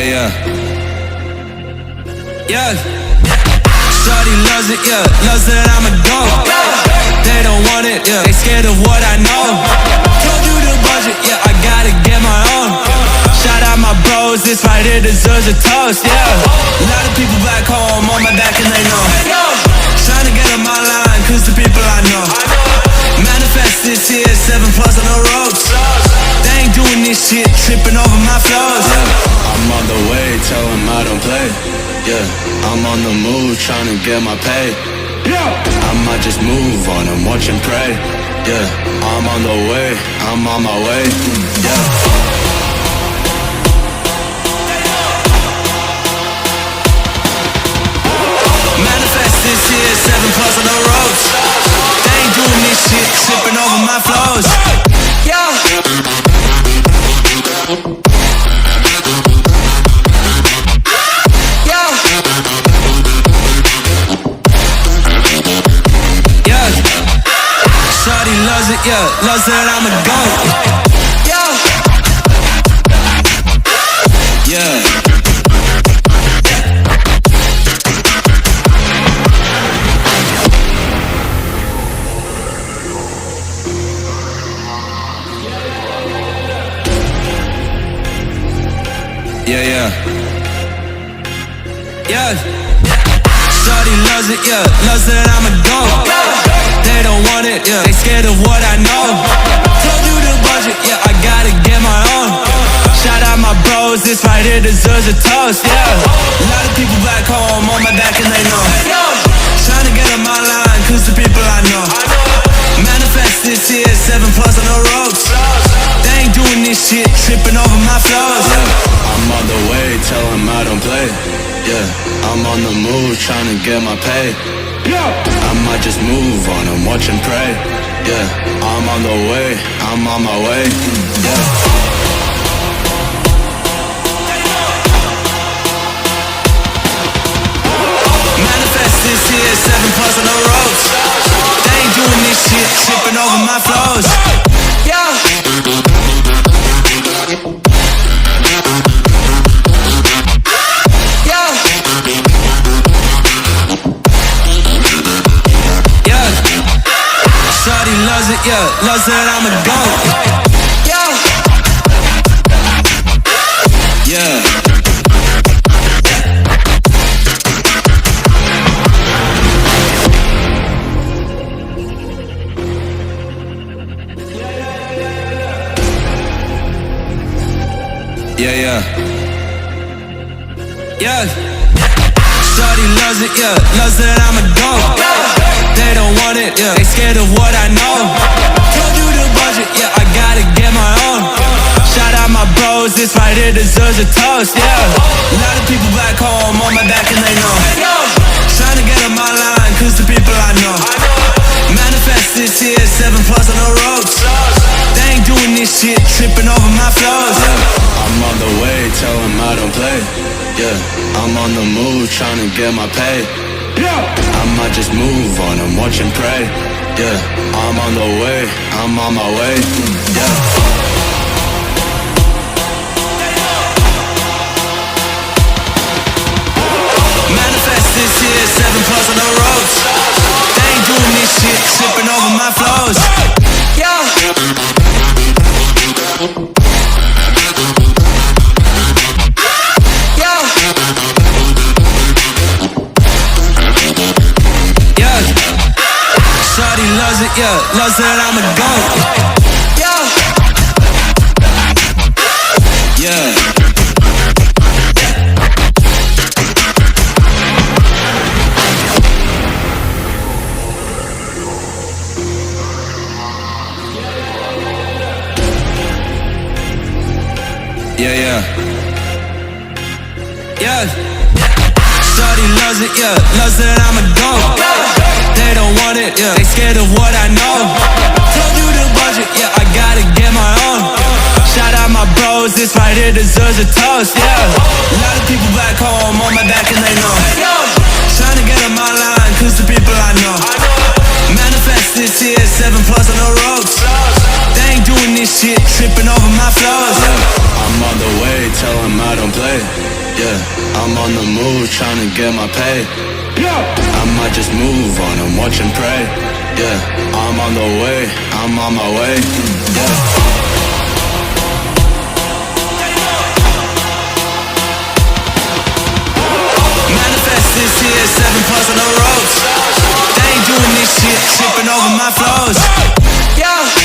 yeah. Yeah. Shawty loves it, yeah. Loves that I'm a goat. They don't want it, yeah. They scared of what I know. Told you the budget, yeah. I gotta get my own. Shout out my bros, this right here deserves a toast, yeah. A lot of people back home on my back and they know. Trying to get on my line, cause the people I know. Manifest this here, 7+ on the ropes. They ain't doing this shit, tripping over my flows, yeah. I'm on the way, tell them I don't play. Yeah, I'm on the move, trying to get my pay. I might just move on and watch and pray. Yeah, I'm on the way, I'm on my way. Yeah. Manifest this here, 7+ on the ropes. They ain't doing this shit, tripping over my flows. Yeah. Shawty loves it, yeah, loves that I'm a goat. Yeah. Yeah. Yeah, yeah. Yeah. Shawty loves it, yeah, loves that I'm a goat. They don't want it, yeah. They scared of what I know. Told you the budget, yeah. I gotta get my own. Shout out my bros, this right here deserves a toast, yeah. A lot of people back home on my back and they know. Trying to get on my line, cause the people I know. Manifest this here, 7+ on the ropes. They ain't doing this shit, tripping over my flows, yeah. I'm on the way, tell them I don't play. Yeah, I'm on the move, trying to get my pay. I might just move on and watch and pray. Yeah, I'm on the way, I'm on my way. Yeah. Manifest this here, 7+ on the ropes. They ain't doing this shit, tripping over my flows. Yeah. Shawty loves it, yeah, loves that I'm a goat. Yeah. Yeah, yeah. Yeah. Shawty loves it, yeah, loves that I'm a goat. They don't want it, yeah. They scared of what I know. Told you the budget, yeah. I gotta get my own. Shout out my bros, this right here deserves a toast, yeah. A lot of people back home on my back and they know. Trying to get on my line, cause the people I know. Manifest this here, 7+ on the ropes. They ain't doing this shit, tripping over my flows, yeah. I'm on the way, tell them I don't play. Yeah, I'm on the move, trying to get my pay. I might just move on and watch and pray. Yeah, I'm on the way, I'm on my way. Yeah. Manifest this here, 7+ on the ropes. They ain't doing this shit, tripping over my flows. Yeah. Shawty loves it, yeah, loves that I'm a goat. Yeah. Yeah, yeah. Yeah. Shawty loves it, yeah, loves that I'm a goat. They don't want it, yeah. They scared of what I know. Told you the budget, yeah. I gotta get my own. Shout out my bros, this right here deserves a toast, yeah. A lot of people back home on my back and they know. Trying to get on my line, cause the people I know. Manifest this here, 7+ on the ropes. They ain't doing this shit, tripping over my flows, yeah. I'm on the way, tell him I don't play. Yeah, I'm on the move, trying to get my pay. I might just move on and watch and pray. Yeah, I'm on the way, I'm on my way. Yeah. Manifest this here, 7 plus on the ropes. They ain't doing this shit, tripping over my flows. Yeah.